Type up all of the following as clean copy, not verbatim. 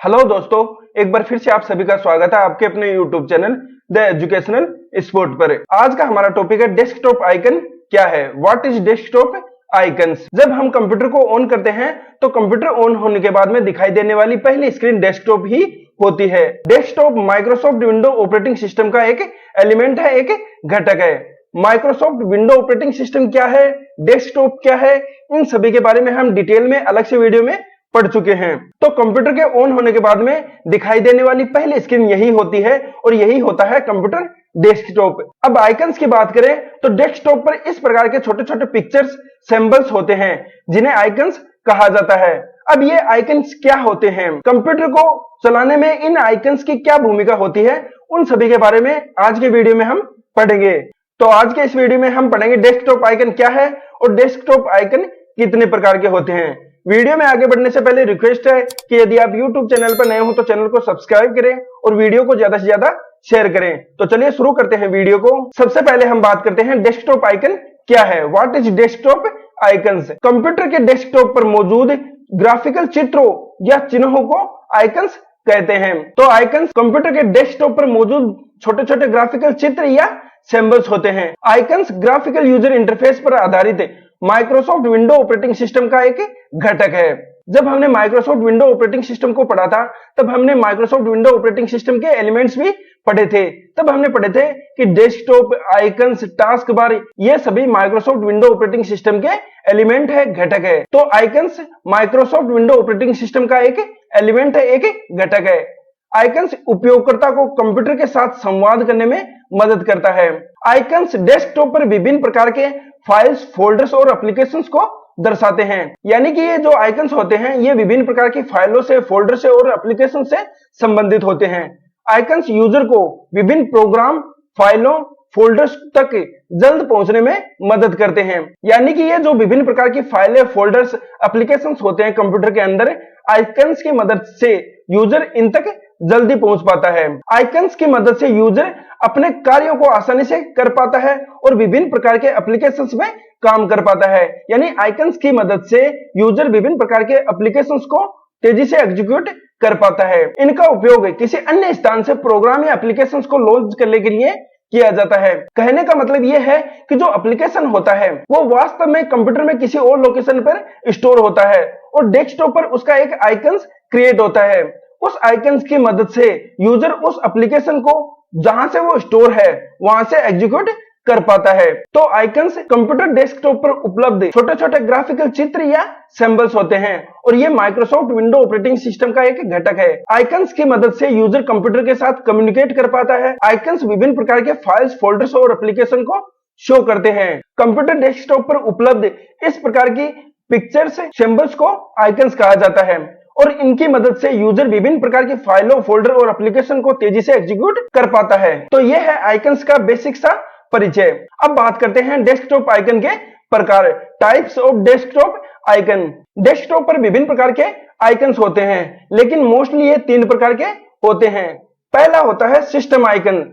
Hello दोस्तों, एक बार फिर से आप सभी का स्वागत है आपके अपने YouTube channel the educational sport पर। आज का हमारा टॉपिक है डेस्कटॉप आइकन क्या है। What is desktop icons. जब हम कंप्यूटर को ऑन करते हैं तो कंप्यूटर ऑन होने के बाद में दिखाई देने वाली पहली स्क्रीन डेस्कटॉप ही होती है। Desktop Microsoft window operating system का एक एलिमेंट है, एक घटक है। माइक्रोसॉफ्ट विंडो ऑपरेटिंग सिस्टम क्या है, डेस्कटॉप क्या है, इन सभी के बारे में हम डिटेल में अलग से वीडियो में पढ़ चुके हैं। तो कंप्यूटर के ऑन होने के बाद में दिखाई देने वाली पहली स्क्रीन यही होती है और यही होता है कंप्यूटर डेस्कटॉप। अब आइकन्स की बात करें तो डेस्कटॉप पर इस प्रकार के छोटे छोटे पिक्चर्स, सिंबल्स होते हैं जिन्हें आइकन्स कहा जाता है। अब ये आइकन्स क्या होते हैं, कंप्यूटर को चलाने में इन आइकन्स की क्या भूमिका होती है, उन सभी के बारे में आज के वीडियो में हम पढ़ेंगे। तो आज के इस वीडियो में हम पढ़ेंगे डेस्कटॉप आइकन क्या है और डेस्कटॉप आइकन कितने प्रकार के होते हैं। वीडियो में आगे बढ़ने से पहले रिक्वेस्ट है कि यदि आप YouTube चैनल पर नए हो तो चैनल को सब्सक्राइब करें और वीडियो को ज्यादा से ज्यादा शेयर करें। तो चलिए शुरू करते हैं वीडियो को। सबसे पहले हम बात करते हैं डेस्कटॉप आइकन क्या है। What is desktop icons. Computer के डेस्कटॉप पर मौजूद ग्राफिकल चित्रों या चिन्हों को आइकन्स कहते हैं। तो आइकन्स कंप्यूटर के डेस्कटॉप पर मौजूद छोटे छोटे ग्राफिकल चित्र या सिंबल्स होते हैं। आइकन्स ग्राफिकल यूजर इंटरफेस पर आधारित माइक्रोसॉफ्ट विंडो ऑपरेटिंग सिस्टम का एक घटक है। जब हमने माइक्रोसॉफ्ट विंडो ऑपरेटिंग सिस्टम को पढ़ा था तब हमने माइक्रोसॉफ्ट विंडो ऑपरेटिंग सिस्टम के एलिमेंट्स भी पढ़े थे। तब हमने पढ़े थे कि डेस्कटॉप, आइकन्स, टास्क बार ये सभी माइक्रोसॉफ्ट विंडो ऑपरेटिंग सिस्टम के एलिमेंट है, घटक है। तो icons Microsoft window operating system का एक एलिमेंट है, एक घटक है। आइकन्स उपयोगकर्ता को कंप्यूटर के साथ संवाद करने में मदद करता है। आइकन्स डेस्कटॉप पर विभिन्न प्रकार के फाइल्स, फोल्डर्स और एप्लीकेशंस को दर्शाते हैं। यानी कि ये जो आइकन्स होते हैं ये विभिन्न प्रकार की फाइलों से, फोल्डर से और एप्लीकेशन से संबंधित होते हैं। आइकन्स यूजर को विभिन्न प्रोग्राम, फाइलों, फोल्डर्स तक जल्द पहुंचने में मदद करते हैं। यानी कि ये जो विभिन्न प्रकार की फाइलें, फोल्डर्स, एप्लीकेशंस होते हैं कंप्यूटर के अंदर, आइकन्स की मदद से यूजर इन तक जल्दी पहुंच पाता है। आइकन्स की मदद से यूजर अपने कार्यों को आसानी से कर पाता है और विभिन्न प्रकार के एप्लीकेशंस में काम कर पाता है। यानी आइकन्स की मदद से यूजर विभिन्न प्रकार के एप्लीकेशंस को तेजी से एग्जीक्यूट कर पाता है। इनका उपयोग किसी अन्य स्थान से प्रोग्राम या एप्लीकेशंस को लॉन्च करने के लिए किया जाता है। कहने का मतलब यह है कि जो एप्लीकेशन होता है वो वास्तव में कंप्यूटर में किसी और लोकेशन पर स्टोर होता है और डेस्कटॉप पर उसका एक आइकन्स क्रिएट होता है। उस आइकन्स की मदद से यूजर उस एप्लीकेशन को जहां से वो स्टोर है वहां से एग्जीक्यूट कर पाता है। तो आइकन्स कंप्यूटर डेस्कटॉप पर उपलब्ध छोटे छोटे ग्राफिकल चित्र या सिंबल्स होते हैं और ये माइक्रोसॉफ्ट विंडो ऑपरेटिंग सिस्टम का एक घटक है। आइकन्स की मदद से यूजर कंप्यूटर के साथ कम्युनिकेट कर पाता है। आइकन्स विभिन्न प्रकार के फाइल्स, फोल्डर्स और एप्लीकेशन को शो करते हैं। कंप्यूटर डेस्कटॉप पर उपलब्ध इस प्रकार की पिक्चर्स, सिंबल्स को आइकन्स कहा जाता है और इनकी मदद से यूजर विभिन्न प्रकार की फाइलों, फोल्डर और एप्लीकेशन को तेजी से एग्जीक्यूट कर पाता है। तो यह है आइकन्स का बेसिक सा परिचय। अब बात करते हैं डेस्कटॉप आइकन के प्रकार, types of desktop icon. Desktop पर विभिन्न प्रकार के आइकन्स होते हैं लेकिन मोस्टली ये 3 प्रकार के होते हैं। पहला होता है सिस्टम आइकन,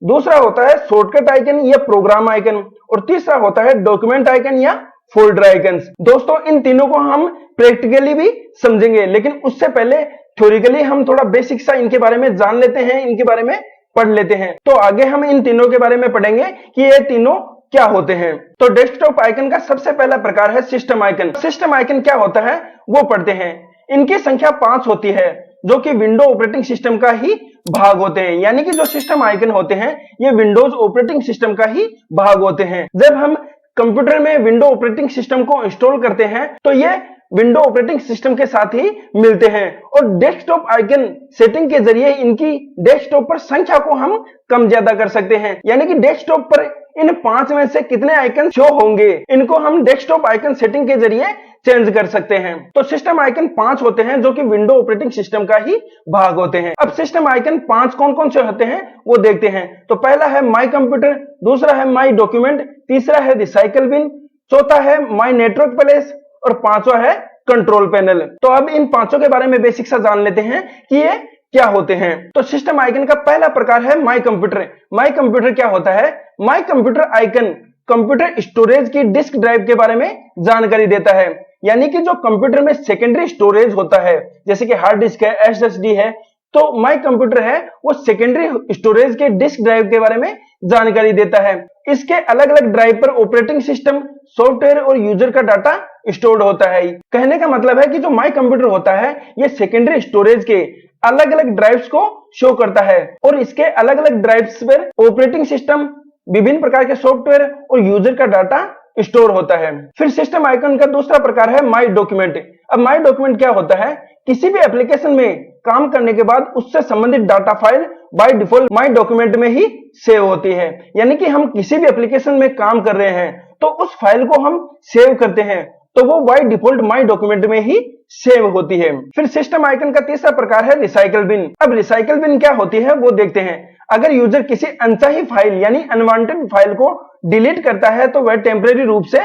दूसरा होता है शॉर्टकट आइकन या प्रोग्राम आइकन और तीसरा होता है डॉक्यूमेंट आइकन या फोल्डर आइकन्स। दोस्तों इन तीनों को हम प्रैक्टिकली भी समझेंगे लेकिन उससे पहले थ्योरिकली हम थोड़ा बेसिक सा इनके बारे में जान लेते हैं, इनके बारे में पढ़ लेते हैं। तो आगे हम इन तीनों के बारे में पढ़ेंगे कि ये तीनों क्या होते हैं। तो डेस्कटॉप आइकन का सबसे पहला प्रकार है सिस्टम आइकन। सिस्टम आइकन क्या होता है वो पढ़ते हैं। इनकी संख्या 5 होती है जो कि विंडो ऑपरेटिंग सिस्टम का ही भाग होते हैं। यानी कि जो सिस्टम आइकन होते हैं ये विंडोज ऑपरेटिंग सिस्टम का ही भाग होते हैं। जब हम कंप्यूटर में विंडो ऑपरेटिंग सिस्टम को इंस्टॉल करते हैं तो ये विंडो ऑपरेटिंग सिस्टम के साथ ही मिलते हैं और डेस्कटॉप आइकन सेटिंग के जरिए इनकी डेस्कटॉप पर संख्या को हम कम ज्यादा कर सकते हैं। यानी कि डेस्कटॉप पर इन 5 में से कितने आइकन शो होंगे इनको हम डेस्कटॉप आइकन सेटिंग के जरिए चेंज कर सकते हैं। तो सिस्टम आइकन 5 होते हैं जो कि विंडो ऑपरेटिंग सिस्टम का ही भाग होते हैं। अब सिस्टम आइकन 5 कौन कौन से होते हैं वो देखते हैं। तो पहला है माई कंप्यूटर, दूसरा है माई डॉक्यूमेंट, तीसरा है रिसाइकल बिन, चौथा है माई नेटवर्क प्लेस और पांचवा है कंट्रोल पैनल। तो अब इन पांचों के बारे में बेसिक सा जान लेते हैं कि ये क्या होते हैं। तो सिस्टम आइकन का पहला प्रकार है माई कंप्यूटर। माई कंप्यूटर क्या होता है? My computer icon computer storage की डिस्क ड्राइव के बारे में जानकारी देता है। यानी कि जो कंप्यूटर में सेकेंडरी स्टोरेज होता है, जैसे कि हार्ड डिस्क है, एसएसडी है, तो माई कंप्यूटर है वो सेकेंडरी स्टोरेज के डिस्क ड्राइव के बारे में जानकारी देता है। इसके अलग अलग ड्राइव पर ऑपरेटिंग सिस्टम, सॉफ्टवेयर और यूजर का डाटा स्टोर्ड होता है। कहने का मतलब है कि जो माई कंप्यूटर होता है ये सेकेंडरी स्टोरेज के अलग अलग ड्राइव्स को शो करता है और इसके अलग अलग ड्राइव्स पर ऑपरेटिंग सिस्टम, विभिन्न प्रकार के सॉफ्टवेयर और यूजर का डाटा स्टोर होता है। फिर सिस्टम आइकन का दूसरा प्रकार है माई डॉक्यूमेंट। अब माई डॉक्यूमेंट क्या होता है? किसी भी एप्लीकेशन में काम करने के बाद उससे संबंधित data file by default my document में ही सेव होती है। यानी कि हम किसी भी एप्लीकेशन में काम कर रहे हैं तो उस फाइल को हम सेव करते हैं तो वो बाय डिफॉल्ट माई डॉक्यूमेंट में ही सेव होती है। फिर सिस्टम आइकन का तीसरा प्रकार है रिसाइकल बिन। अब रिसाइकल बिन क्या होती है वो देखते हैं। अगर यूजर किसी अनचाही फाइल यानी अनवांटेड फाइल को डिलीट करता है तो वह टेम्परेरी रूप से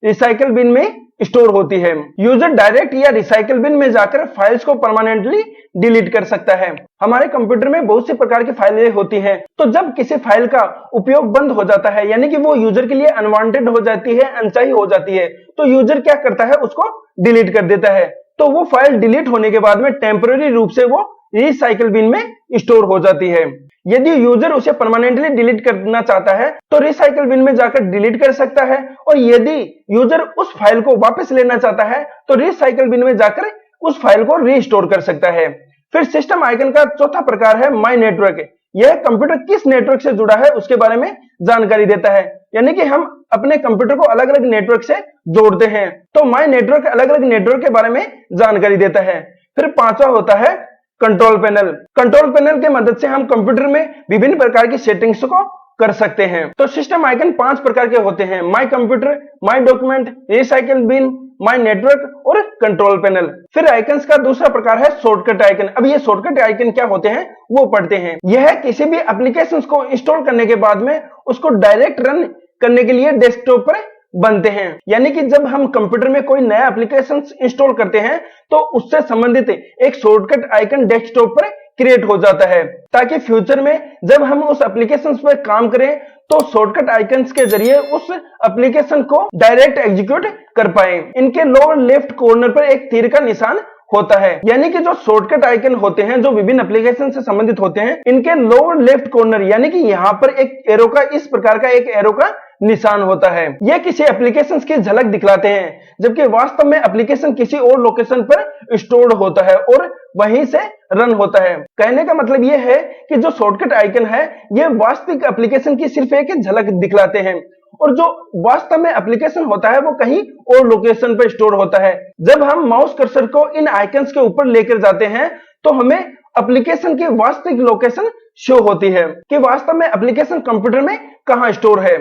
रिसाइकल बिन में स्टोर होती है। यूजर डायरेक्ट या रिसाइकल बिन में जाकर फाइल्स को परमानेंटली डिलीट कर सकता है। हमारे कंप्यूटर में बहुत सी प्रकार की फाइलें होती हैं, तो जब किसी फाइल का उपयोग बंद हो जाता है यानी कि वो यूजर के लिए अनवांटेड हो जाती है, अनचाही हो जाती है, तो यूजर क्या करता है? उसको डिलीट कर देता है। तो वो फाइल डिलीट होने के बाद में टेम्परेरी रूप से वो रिसाइकल बिन में स्टोर हो जाती है। यदि यूजर उसे परमानेंटली डिलीट करना चाहता है तो रिसाइकल बिन में जाकर डिलीट कर सकता है, और यदि यूजर उस फाइल को वापस लेना चाहता है तो रिसाइकल बिन में जाकर उस फाइल को रीस्टोर कर सकता है। फिर सिस्टम आइकन का चौथा प्रकार है माई नेटवर्क। यह कंप्यूटर किस नेटवर्क से जुड़ा है उसके बारे में जानकारी देता है, यानी कि हम अपने कंप्यूटर को अलग अलग नेटवर्क से जोड़ते हैं तो माई नेटवर्क अलग अलग नेटवर्क के बारे में जानकारी देता है। फिर पांचवा होता है कंट्रोल पैनल। कंट्रोल पैनल की मदद से हम कंप्यूटर में विभिन्न प्रकार की सेटिंग्स को कर सकते हैं। तो सिस्टम आइकन 5 प्रकार के होते हैं: my computer, my document, recycle bin, my network और कंट्रोल पैनल। फिर आइकन्स का दूसरा प्रकार है शॉर्टकट आइकन। अब ये शॉर्टकट आइकन क्या होते हैं वो पढ़ते हैं। यह किसी भी एप्लीकेशन को इंस्टॉल करने के बाद में उसको डायरेक्ट रन करने के लिए डेस्कटॉप पर बनते हैं। यानी कि जब हम कंप्यूटर में कोई नया एप्लीकेशन इंस्टॉल करते हैं तो उससे संबंधित एक शॉर्टकट आइकन डेस्कटॉप पर क्रिएट हो जाता है, ताकि फ्यूचर में जब हम उस एप्लीकेशन पर काम करें तो शॉर्टकट आइकन्स के जरिए उस एप्लीकेशन को डायरेक्ट एग्जीक्यूट कर पाए। इनके लोअर लेफ्ट कॉर्नर पर एक तीर का निशान होता है, यानी कि जो शॉर्टकट आइकन होते हैं जो विभिन्न एप्लीकेशन से संबंधित होते हैं, इनके लोअर लेफ्ट कॉर्नर यानी कि यहाँ पर एक एरो का, इस प्रकार का एक एरो का निशान होता है। यह किसी एप्लीकेशन की झलक दिखलाते हैं, जबकि वास्तव में एप्लीकेशन किसी और लोकेशन पर स्टोर्ड होता है और वहीं से रन होता है। कहने का मतलब यह है कि जो शॉर्टकट आइकन है ये वास्तविक एप्लीकेशन की सिर्फ एक झलक दिखलाते हैं, और जो वास्तव में एप्लीकेशन होता है वो कहीं और लोकेशन पर स्टोर होता है। जब हम माउस कर्सर को इन आइकन्स के ऊपर लेकर जाते हैं तो हमें एप्लीकेशन की वास्तविक लोकेशन शो होती है कि वास्तव में एप्लीकेशन कंप्यूटर में कहां स्टोर है।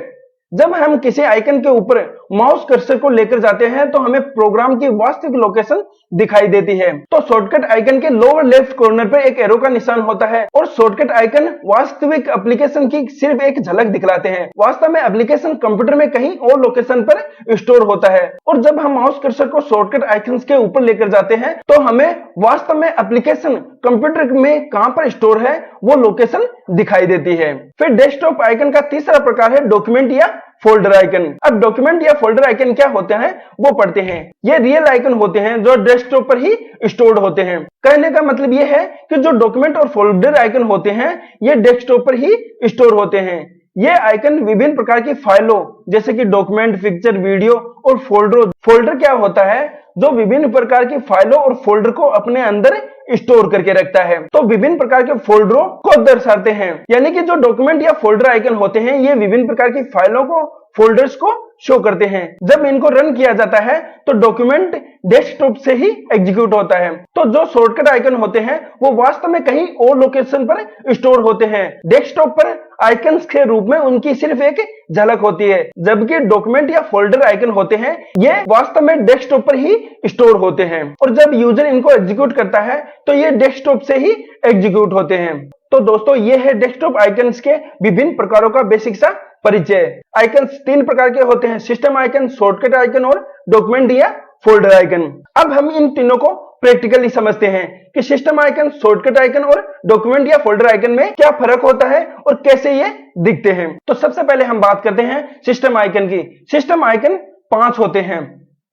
जब हम किसी आइकन के ऊपर माउस कर्सर को लेकर जाते हैं तो हमें प्रोग्राम की वास्तविक लोकेशन दिखाई देती है। तो शॉर्टकट आइकन के लोअर लेफ्ट कॉर्नर पर एक एरो का निशान होता है और शॉर्टकट आइकन वास्तविक एप्लीकेशन की सिर्फ एक झलक दिखलाते हैं। वास्तव में एप्लीकेशन कंप्यूटर में कहीं और लोकेशन पर स्टोर होता है, और जब हम माउस कर्सर को शॉर्टकट आइकन के ऊपर लेकर जाते हैं तो हमें वास्तव में एप्लीकेशन कंप्यूटर में कहां पर स्टोर है वो लोकेशन दिखाई देती है। फिर डेस्कटॉप आइकन का तीसरा प्रकार है डॉक्यूमेंट या फोल्डर आइकन। अब डॉक्यूमेंट या फोल्डर आइकन क्या होते हैं वो पढ़ते हैं। ये रियल आइकन होते हैं जो डेस्कटॉप पर ही स्टोर्ड होते हैं। कहने का मतलब ये है कि जो डॉक्यूमेंट और फोल्डर आइकन होते हैं ये डेस्कटॉप पर ही स्टोर होते हैं। ये आइकन विभिन्न प्रकार की फाइलों जैसे कि डॉक्यूमेंट, पिक्चर, वीडियो और फोल्डर क्या होता है? जो विभिन्न प्रकार की फाइलों और फोल्डर को अपने अंदर स्टोर करके रखता है, तो विभिन्न प्रकार के फोल्डरों को दर्शाते हैं। यानी कि जो डॉक्यूमेंट या फोल्डर आइकन होते हैं ये विभिन्न प्रकार की फाइलों को, फोल्डर्स को शो करते हैं। जब इनको रन किया जाता है तो डॉक्यूमेंट डेस्कटॉप से ही एग्जीक्यूट होता है। तो जो शॉर्टकट आइकन होते हैं वो वास्तव में कहीं और लोकेशन पर स्टोर होते हैं। डेस्कटॉप पर आइकन्स के रूप में उनकी सिर्फ एक झलक होती है, जबकि डॉक्यूमेंट या फोल्डर आइकन होते हैं ये वास्तव में डेस्कटॉप पर ही स्टोर होते हैं, और जब यूजर इनको एग्जीक्यूट करता है तो ये डेस्कटॉप से ही एग्जीक्यूट होते हैं। तो दोस्तों ये है डेस्कटॉप आइकन्स के विभिन्न प्रकारों का बेसिक सा परिचय। आइकन्स 3 प्रकार के होते हैं: सिस्टम आइकन, शॉर्टकट आइकन और डॉक्यूमेंट या फोल्डर आइकन। अब हम इन तीनों को प्रैक्टिकली समझते हैं कि सिस्टम आइकन, शॉर्टकट आइकन और डॉक्यूमेंट या फोल्डर आइकन में क्या फर्क होता है और कैसे ये दिखते हैं। तो सबसे पहले हम बात करते हैं सिस्टम आइकन की। सिस्टम आइकन 5 होते हैं।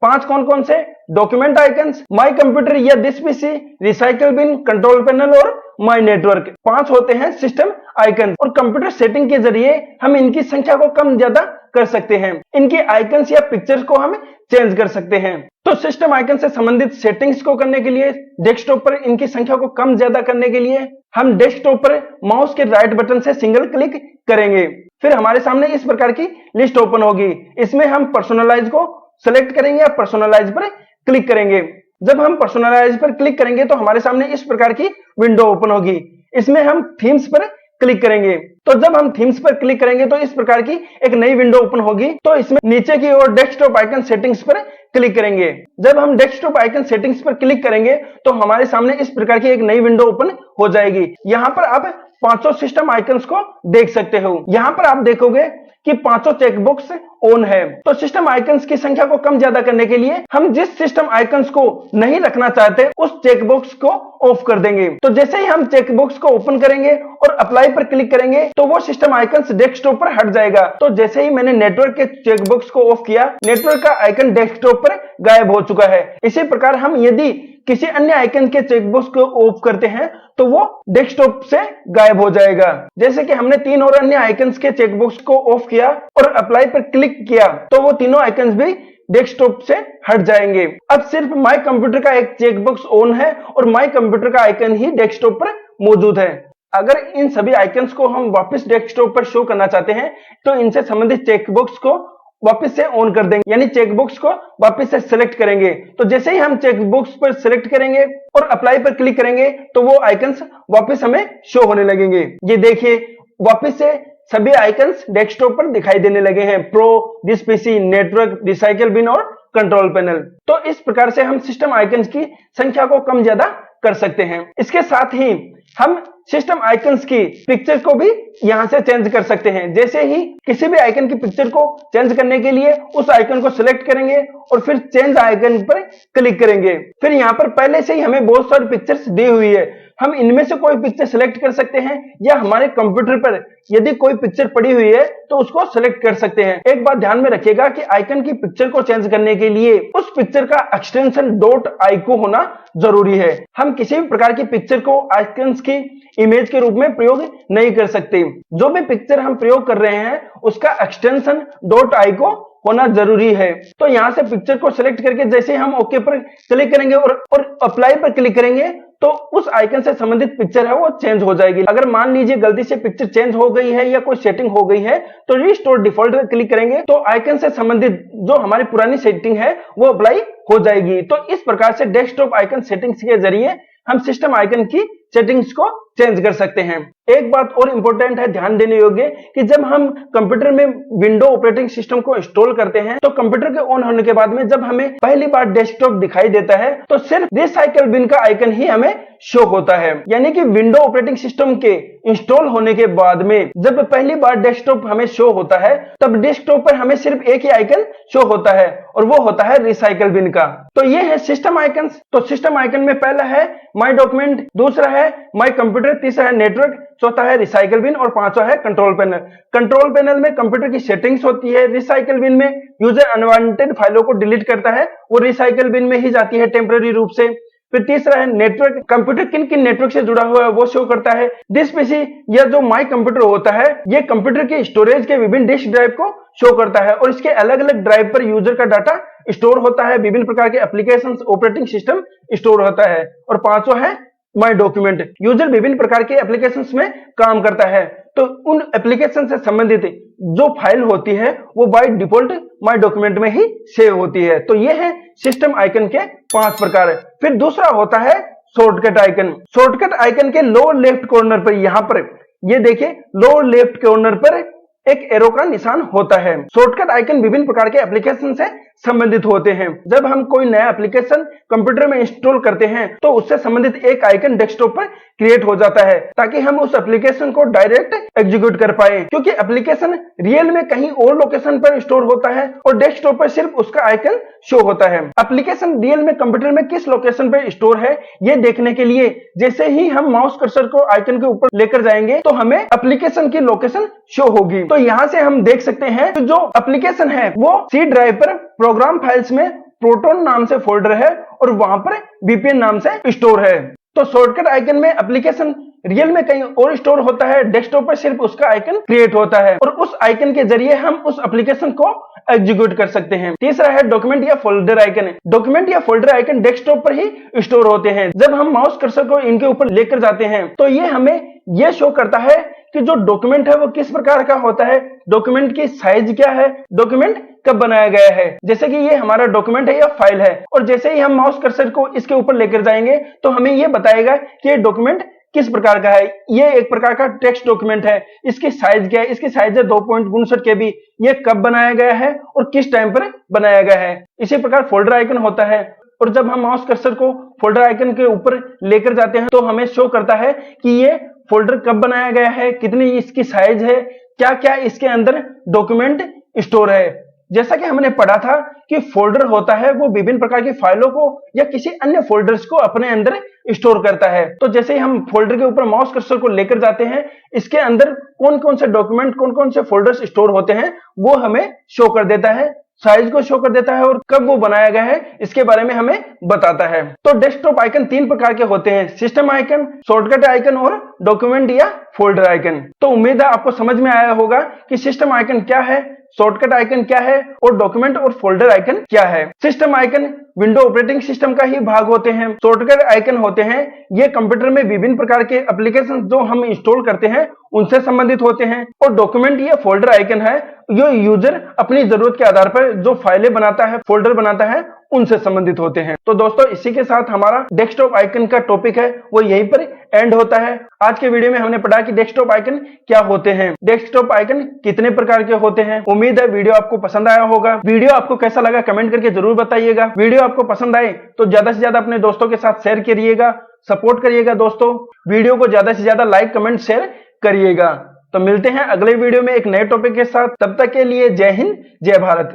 5 कौन कौन से? डॉक्यूमेंट आइकन्स, माई कंप्यूटर या this PC, recycle bin, control panel और माई नेटवर्क। 5 होते हैं सिस्टम आइकन और कंप्यूटर सेटिंग के जरिए हम इनकी संख्या को कम ज्यादा कर सकते हैं। इनके आइकन्स या पिक्चर्स को हम चेंज कर सकते हैं। तो सिस्टम आइकन से संबंधित सेटिंग्स को करने के लिए, डेस्कटॉप पर इनकी संख्या को कम ज्यादा करने के लिए हम डेस्कटॉप पर माउस के राइट बटन से सिंगल क्लिक करेंगे। फिर हमारे सामने इस प्रकार की लिस्ट ओपन होगी। इसमें हम पर्सनलाइज को सेलेक्ट करेंगे या पर्सनलाइज पर क्लिक करेंगे। जब हम पर्सनलाइज पर क्लिक करेंगे तो हमारे सामने इस प्रकार की विंडो ओपन होगी। इसमें हम थीम्स पर क्लिक करेंगे। तो जब हम थीम्स पर क्लिक करेंगे तो इस प्रकार की एक नई विंडो ओपन होगी। तो इसमें नीचे की ओर डेस्कटॉप आइकन सेटिंग्स पर क्लिक करेंगे। जब हम डेस्कटॉप आइकन सेटिंग्स पर क्लिक करेंगे तो हमारे सामने इस प्रकार की एक नई विंडो ओपन हो जाएगी। यहाँ पर आप 500 सिस्टम आइकन्स को देख सकते हो। यहाँ पर आप देखोगे कि 500 चेकबॉक्स ऑन है। तो सिस्टम आइकन्स की संख्या को कम ज्यादा करने के लिए हम जिस सिस्टम आइकन्स को नहीं रखना चाहते उस चेकबॉक्स को ऑफ कर देंगे। तो जैसे ही हम चेकबॉक्स को ओपन करेंगे और अप्लाई पर क्लिक करेंगे तो वो सिस्टम आइकन्स डेस्कटॉप पर हट जाएगा। तो जैसे ही मैंने नेटवर्क के चेकबॉक्स को ऑफ किया, नेटवर्क का आइकन डेस्कटॉप पर गायब हो चुका है। इसी प्रकार हम यदि किसी अन्य आइकन के चेकबॉक्स को ऑफ करते हैं तो वो डेस्कटॉप से गायब हो जाएगा। जैसे कि हमने 3 और अन्य आइकन्स के चेकबॉक्स को ऑफ किया और अप्लाई पर क्लिक किया तो वो तीनों आइकन्स भी डेस्कटॉप से हट जाएंगे। अब सिर्फ माई कंप्यूटर का एक चेकबॉक्स ऑन है और माई कंप्यूटर का आइकन ही डेस्कटॉप पर मौजूद है। अगर इन सभी आइकन्स को हम वापस डेस्कटॉप पर शो करना चाहते हैं तो इनसे संबंधित चेकबॉक्स को वापस से ऑन कर देंगे, यानी चेकबॉक्स को वापस से सिलेक्ट करेंगे। तो जैसे ही हम चेकबॉक्स पर सिलेक्ट करेंगे और अप्लाई पर क्लिक करेंगे तो वो आइकन्स वापस हमें शो होने लगेंगे। ये देखिए वापस से सभी आइकन्स डेस्कटॉप पर दिखाई देने लगे हैं। Pro, this PC, network, recycle bin और कंट्रोल पैनल। तो इस प्रकार से हम सिस्टम आइकन्स की संख्या को कम ज्यादा कर सकते हैं। इसके साथ ही हम सिस्टम आइकन्स की पिक्चर को भी यहां से चेंज कर सकते हैं। जैसे ही किसी भी आइकन की पिक्चर को चेंज करने के लिए उस आइकन को सिलेक्ट करेंगे और फिर चेंज आइकन पर क्लिक करेंगे। फिर यहाँ पर पहले से ही हमें बहुत सारी पिक्चर्स दी हुई है। हम इनमें से कोई पिक्चर सिलेक्ट कर सकते हैं या हमारे कंप्यूटर पर यदि कोई पिक्चर पड़ी हुई है तो उसको सिलेक्ट कर सकते हैं। एक बात ध्यान में रखिएगा कि आइकन की पिक्चर को चेंज करने के लिए उस पिक्चर का एक्सटेंशन .ico होना जरूरी है। हम किसी भी प्रकार की पिक्चर को आइकन्स की इमेज के रूप में प्रयोग नहीं कर सकते। जो भी पिक्चर हम प्रयोग कर रहे हैं उसका एक्सटेंशन .ico होना जरूरी है। तो यहाँ से पिक्चर को सिलेक्ट करके जैसे हम ओके पर क्लिक करेंगे और अप्लाई पर क्लिक करेंगे तो उस आइकन से संबंधित पिक्चर है वो चेंज हो जाएगी। अगर मान लीजिए गलती से पिक्चर चेंज हो गई है या कोई सेटिंग हो गई है तो रिस्टोर डिफॉल्ट पर क्लिक करेंगे तो आइकन से संबंधित जो हमारी पुरानी सेटिंग है वो अप्लाई हो जाएगी। तो इस प्रकार से डेस्कटॉप आइकन सेटिंग्स के जरिए हम सिस्टम आइकन की सेटिंग्स को चेंज कर सकते हैं। एक बात और इंपॉर्टेंट है ध्यान देने योग्य कि जब हम कंप्यूटर में विंडो ऑपरेटिंग सिस्टम को इंस्टॉल करते हैं तो कंप्यूटर के ऑन होने के बाद में जब हमें पहली बार डेस्कटॉप दिखाई देता है तो सिर्फ रिसाइकल बिन का आइकन ही हमें शो होता है। यानी कि विंडो ऑपरेटिंग सिस्टम के इंस्टॉल होने के बाद में जब पहली बार डेस्कटॉप हमें शो होता है तब डेस्कटॉप पर हमें सिर्फ एक ही आइकन शो होता है और वो होता है रिसाइकल बिन का। तो ये है सिस्टम आइकन्स। तो सिस्टम आइकन में पहला है माई डॉक्यूमेंट, दूसरा है माई कंप्यूटर, तीसरा है नेटवर्क, चौथा है रिसाइकल बिन और पांचवा है कंट्रोल पैनल। कंट्रोल पैनल में कंप्यूटर की सेटिंग्स होती है। रिसाइकल बिन में यूजर अनवांटेड फाइलों को डिलीट करता है, वो रिसाइकल बिन में ही जाती है टेम्पररी रूप से। फिर तीसरा है नेटवर्क, कंप्यूटर किन किन नेटवर्क से जुड़ा हुआ है वो शो करता है। डिस्क पीसी या जो माई कंप्यूटर होता है ये कंप्यूटर की स्टोरेज के विभिन्न डिस्क ड्राइव को शो करता है और इसके अलग अलग ड्राइव पर यूजर का डाटा स्टोर होता है, विभिन्न प्रकार के एप्लीकेशन ऑपरेटिंग सिस्टम स्टोर होता है। और पांचवा है माई डॉक्यूमेंट, यूजर विभिन्न प्रकार के एप्लीकेशंस में काम करता है तो उन एप्लीकेशन से संबंधित जो फाइल होती है वो बाय डिफॉल्ट माई डॉक्यूमेंट में ही सेव होती है। तो ये है सिस्टम आइकन के 5 प्रकार। फिर दूसरा होता है शॉर्टकट आइकन। शॉर्टकट आइकन के लोअर लेफ्ट कॉर्नर पर यहाँ पर ये देखिए लोअर लेफ्ट कॉर्नर पर एक एरो का निशान होता है। शॉर्टकट आइकन विभिन्न प्रकार के एप्लीकेशन से संबंधित होते हैं। जब हम कोई नया एप्लीकेशन कंप्यूटर में इंस्टॉल करते हैं तो उससे संबंधित एक आइकन डेस्कटॉप पर क्रिएट हो जाता है ताकि हम उस एप्लीकेशन को डायरेक्ट एग्जीक्यूट कर पाए, क्योंकि एप्लीकेशन रियल में कहीं और लोकेशन पर स्टोर होता है और डेस्कटॉप पर सिर्फ उसका आइकन शो होता है। एप्लीकेशन रियल में कंप्यूटर में किस लोकेशन पर स्टोर है ये देखने के लिए जैसे ही हम माउस कर्सर को आइकन के ऊपर लेकर जाएंगे तो हमें एप्लीकेशन की लोकेशन शो होगी। तो यहाँ से हम देख सकते हैं कि जो एप्लीकेशन है वो सी ड्राइव पर प्रोग्राम फाइल्स में प्रोटॉन नाम से फोल्डर है और वहां पर VPN नाम से स्टोर है। तो शॉर्टकट आइकन में एप्लीकेशन रियल में कहीं और स्टोर होता है, डेस्कटॉप पर सिर्फ उसका आइकन क्रिएट होता है और उस आइकन के जरिए हम उस एप्लीकेशन को एग्जीक्यूट कर सकते हैं। तीसरा है डॉक्यूमेंट या फोल्डर आइकन। डॉक्यूमेंट या फोल्डर आइकन डेस्कटॉप पर ही स्टोर होते हैं। जब हम माउस कर्सर को इनके ऊपर लेकर जाते हैं तो ये हमें ये शो करता है कि जो डॉक्यूमेंट है वो किस प्रकार का होता है, डॉक्यूमेंट की साइज क्या है, डॉक्यूमेंट कब बनाया गया है। जैसे कि ये हमारा डॉक्यूमेंट है या फाइल है और जैसे ही हम माउस कर्सर को इसके ऊपर लेकर जाएंगे तो हमें ये बताएगा कि ये डॉक्यूमेंट किस प्रकार का है। ये एक प्रकार का टेक्स्ट डॉक्यूमेंट है, इसकी साइज क्या है, इसकी साइज है 2.59 KB। ये कब बनाया गया है और किस टाइम पर बनाया गया है। इसी प्रकार फोल्डर आइकन होता है और जब हम माउस कर्सर को फोल्डर आइकन के ऊपर लेकर जाते हैं तो हमें शो करता है कि ये फोल्डर कब बनाया गया है, कितनी इसकी साइज है, क्या क्या इसके अंदर डॉक्यूमेंट स्टोर है। जैसा कि हमने पढ़ा था कि फोल्डर होता है वो विभिन्न प्रकार की फाइलों को या किसी अन्य फोल्डर्स को अपने अंदर स्टोर करता है। तो जैसे ही हम फोल्डर के ऊपर माउस कर्सर को लेकर जाते हैं, इसके अंदर कौन कौन से डॉक्यूमेंट, कौन कौन से फोल्डर्स स्टोर होते हैं वो हमें शो कर देता है, साइज को शो कर देता है और कब वो बनाया गया है इसके बारे में हमें बताता है। तो डेस्कटॉप आइकन 3 प्रकार के होते हैं, सिस्टम आइकन, शॉर्टकट आइकन और डॉक्यूमेंट या फोल्डर आइकन। तो उम्मीद है आपको समझ में आया होगा कि सिस्टम आइकन क्या है, शॉर्टकट आइकन क्या है और डॉक्यूमेंट और फोल्डर आइकन क्या है। System icon window operating system का ही भाग होते हैं। शॉर्टकट आइकन होते हैं ये कंप्यूटर में विभिन्न प्रकार के एप्लीकेशन जो हम इंस्टॉल करते हैं उनसे संबंधित होते हैं और डॉक्यूमेंट या फोल्डर आइकन है जो यूजर अपनी जरूरत के आधार पर जो फाइलें बनाता है, फोल्डर बनाता है, उनसे संबंधित होते हैं। तो दोस्तों इसी के साथ हमारा डेस्कटॉप आइकन का टॉपिक है वो यहीं पर एंड होता है। आज के वीडियो में हमने पढ़ा कि डेस्कटॉप आइकन क्या होते हैं, डेस्कटॉप आइकन कितने प्रकार के होते हैं। उम्मीद है वीडियो आपको पसंद आया होगा। वीडियो आपको कैसा लगा कमेंट करके जरूर बताइएगा। वीडियो आपको पसंद आए तो ज्यादा से ज्यादा अपने दोस्तों के साथ शेयर करिएगा, सपोर्ट करिएगा दोस्तों। वीडियो को ज्यादा से ज्यादा लाइक, कमेंट, शेयर करिएगा। तो मिलते हैं अगले वीडियो में एक नए टॉपिक के साथ। तब तक के लिए जय हिंद, जय भारत।